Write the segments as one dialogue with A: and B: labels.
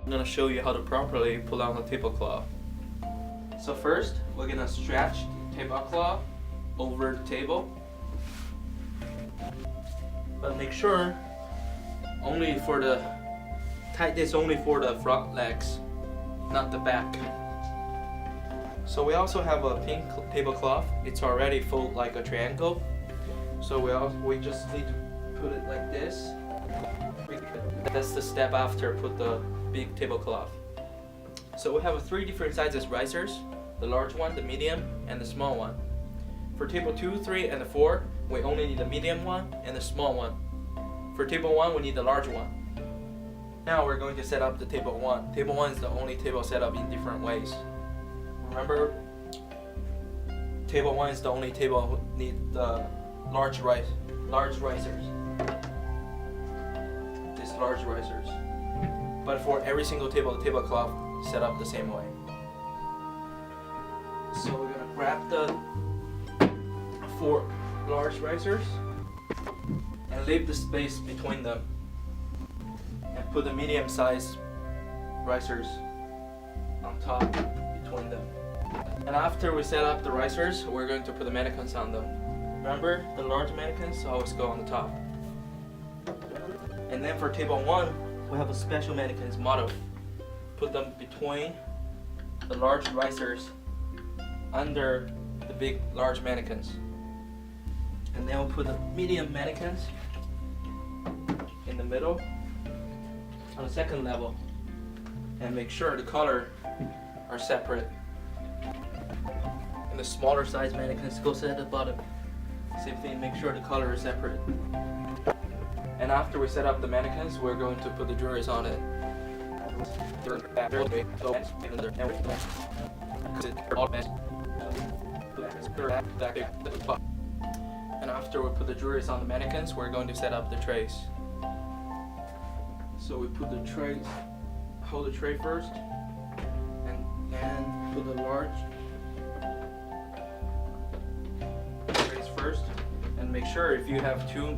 A: I'm gonna show you how to properly pull out the tablecloth. So first, we're gonna stretch the tablecloth over the table, but make sure tie this only for the front legs, not the back. So we also have a pink tablecloth. It's already folded like a triangle. So we just need to put it like this. That's the step after put the big tablecloth. So we have three different sizes risers: the large one, the medium, and the small one. For table 2, 3, and 4, we only need the medium one and the small one. For table 1, we need the large one. Now we're going to set up the table 1. Table 1 is the only table set up in different ways. Remember, table 1 is the only table who need the large risers. These large risers. But for every single table, the tablecloth is set up the same way. So we're gonna grab the 4 large risers and leave the space between them, and put the medium-sized risers on top between them. And after we set up the risers, we're going to put the mannequins on them. Remember, the large mannequins always go on the top. And then for table 1, we have a special mannequins model. Put them between the large risers under the big large mannequins. And then we'll put the medium mannequins in the middle on the second level, and make sure the color are separate. And the smaller size mannequins goes at the bottom. Same thing, make sure the color is separate. And after we set up the mannequins, we're going to put the jewelry on it. And after we put the jewelry on the mannequins, we're going to set up the trays. So we put the trays, hold the tray first, and put the large trays first. And make sure if you have two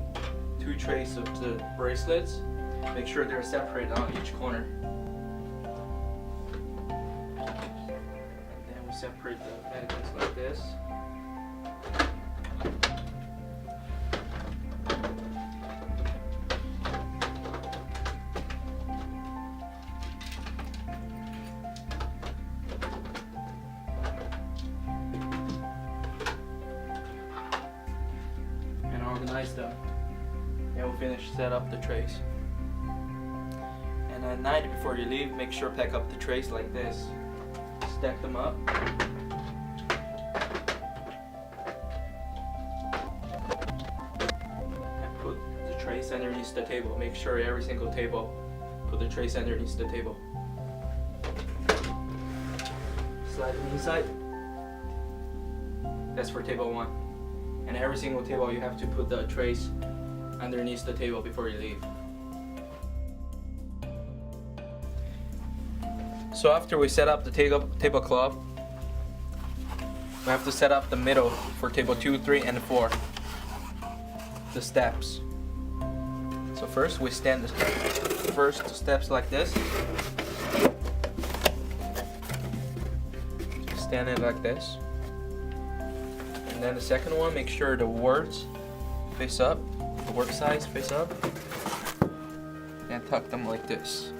A: trays of the bracelets, make sure they're separate on each corner. And then we separate the mannequins like this. And organize them. And we'll finish set up the trays. And at night before you leave, make sure pack up the trays like this. Stack them up. And put the trays underneath the table. Make sure every single table put the trays underneath the table. Slide them inside. That's for table 1. And every single table you have to put the trays underneath the table before you leave. So after we set up the tablecloth, we have to set up the middle for table 2, 3, and 4. The steps. So first we stand the first steps like this. Stand it like this. And then the second one, make sure the words face up, the word size face up, and tuck them like this.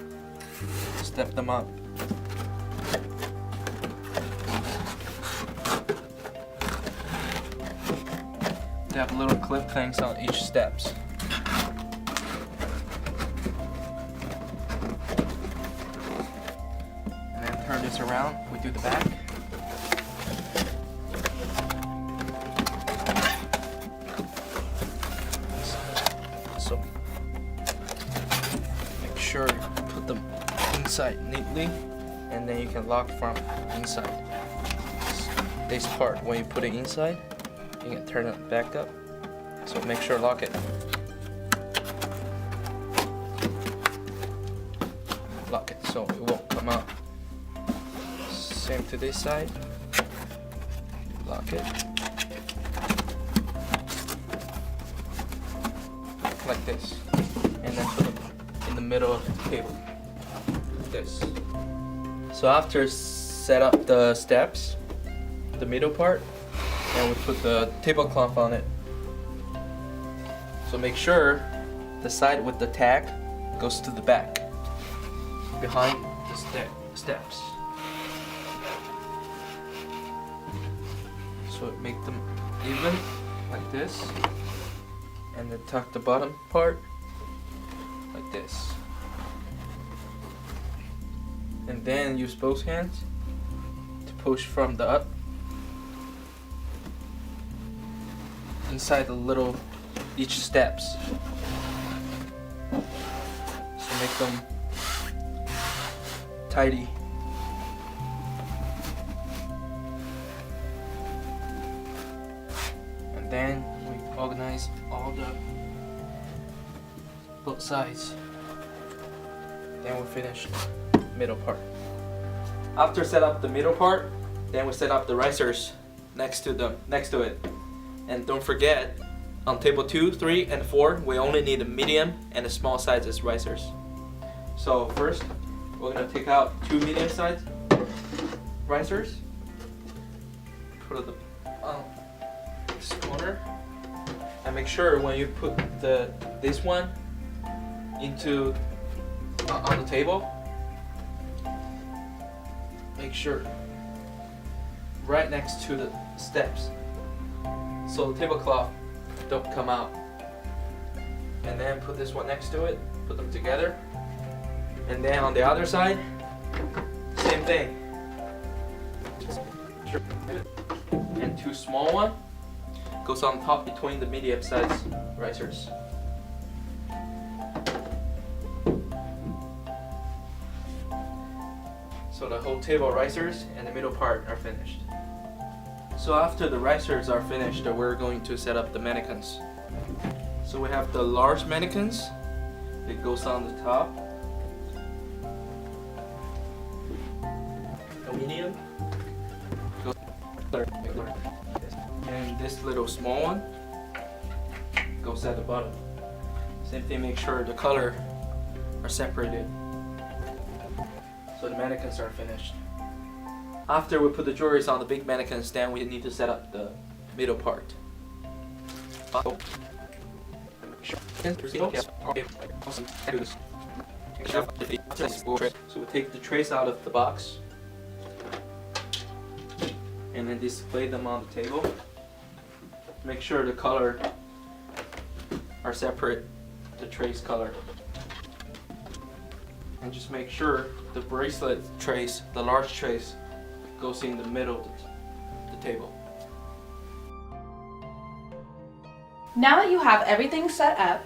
A: Step them up. They have little clip things on each steps. And then turn this around, we do the back. So make sure you put them inside neatly, and then you can lock from inside. This part, when you put it inside, you can turn it back up. So make sure lock it. Lock it so it won't come out. Same to this side. Lock it. Like this. And then put it in the middle of the table. this. So after set up the steps, the middle part, and we put the tablecloth on it. So make sure the side with the tag goes to the back, behind the steps. So make them even, like this, and then tuck the bottom part, like this. And then use both hands to push from the up inside the little each steps. So make them tidy. And then we organize all the both sides. Then we finish middle part. After set up the middle part, then we set up the risers next to it. And don't forget, on table 2, 3, and 4, we only need a medium and a small sizes risers. So first, we're gonna take out 2 medium size risers. Put it on this corner, and make sure when you put this one into on the table, make sure right next to the steps, so the tablecloth don't come out. And then put this one next to it, put them together. And then on the other side, same thing. And 2 small one goes on top between the medium size risers. So the whole table risers and the middle part are finished. So after the risers are finished, we're going to set up the mannequins. So we have the large mannequins. It goes on the top. The medium. And this little small one goes at the bottom. Same thing, make sure the color are separated. So the mannequins are finished. After we put the jewelries on the big mannequins, then we need to set up the middle part. So we take the trays out of the box and then display them on the table. Make sure the color are separate, the trays color. And just make sure the bracelet trays, the large trays, goes in the middle of the table.
B: Now that you have everything set up,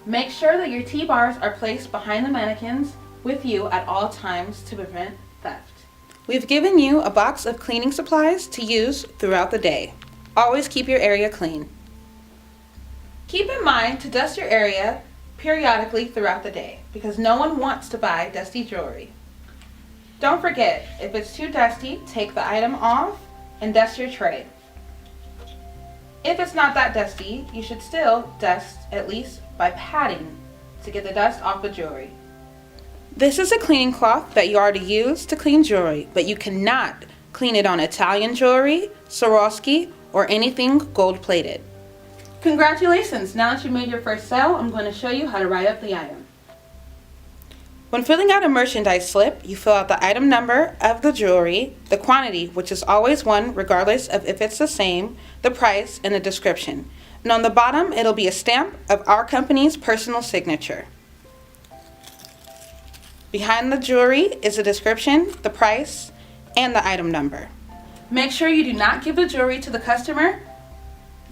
B: make sure that your T-bars are placed behind the mannequins with you at all times to prevent theft. We've given you a box of cleaning supplies to use throughout the day. Always keep your area clean. Keep in mind to dust your area periodically throughout the day because no one wants to buy dusty jewelry. Don't forget, if it's too dusty, take the item off and dust your tray. If it's not that dusty, you should still dust at least by patting to get the dust off the jewelry. This is a cleaning cloth that you are to use to clean jewelry, but you cannot clean it on Italian jewelry, Swarovski, or anything gold-plated. Congratulations! Now that you made your first sale, I'm going to show you how to write up the item. When filling out a merchandise slip, you fill out the item number of the jewelry, the quantity, which is always 1 regardless of if it's the same, the price, and the description. And on the bottom, it'll be a stamp of our company's personal signature. Behind the jewelry is a description, the price, and the item number. Make sure you do not give the jewelry to the customer.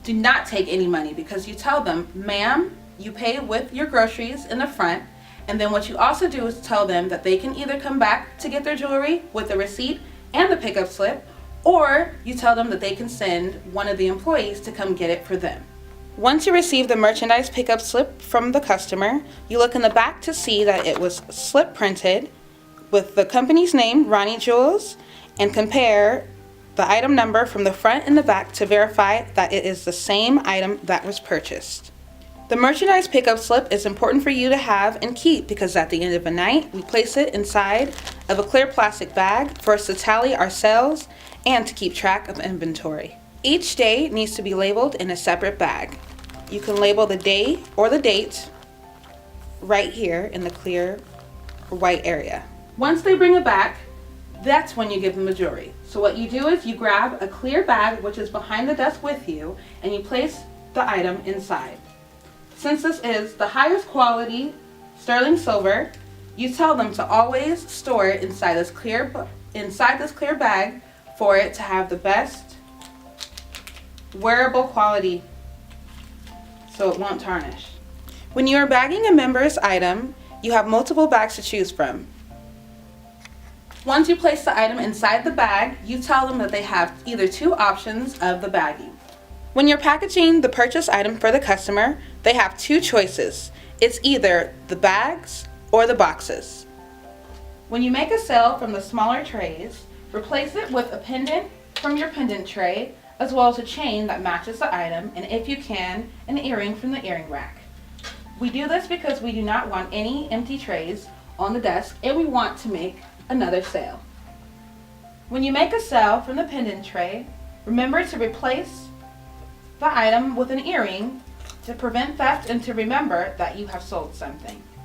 B: Do not take any money because you tell them, ma'am, you pay with your groceries in the front. And then what you also do is tell them that they can either come back to get their jewelry with the receipt and the pickup slip, or you tell them that they can send one of the employees to come get it for them. Once you receive the merchandise pickup slip from the customer, you look in the back to see that it was slip printed with the company's name, Ronnie Jewels, and compare the item number from the front and the back to verify that it is the same item that was purchased. The merchandise pickup slip is important for you to have and keep because at the end of the night, we place it inside of a clear plastic bag for us to tally our sales and to keep track of inventory. Each day needs to be labeled in a separate bag. You can label the day or the date right here in the clear white area. Once they bring it back, that's when you give them the jewelry. So what you do is you grab a clear bag, which is behind the desk with you, and you place the item inside. Since this is the highest quality sterling silver, you tell them to always store it inside this clear bag for it to have the best wearable quality so it won't tarnish. When you are bagging a member's item, you have multiple bags to choose from. Once you place the item inside the bag, you tell them that they have either two options of the bagging. When you're packaging the purchase item for the customer, they have two choices. It's either the bags or the boxes. When you make a sale from the smaller trays, replace it with a pendant from your pendant tray, as well as a chain that matches the item, and if you can, an earring from the earring rack. We do this because we do not want any empty trays on the desk, and we want to make another sale. When you make a sale from the pendant tray, remember to replace the item with an earring to prevent theft and to remember that you have sold something.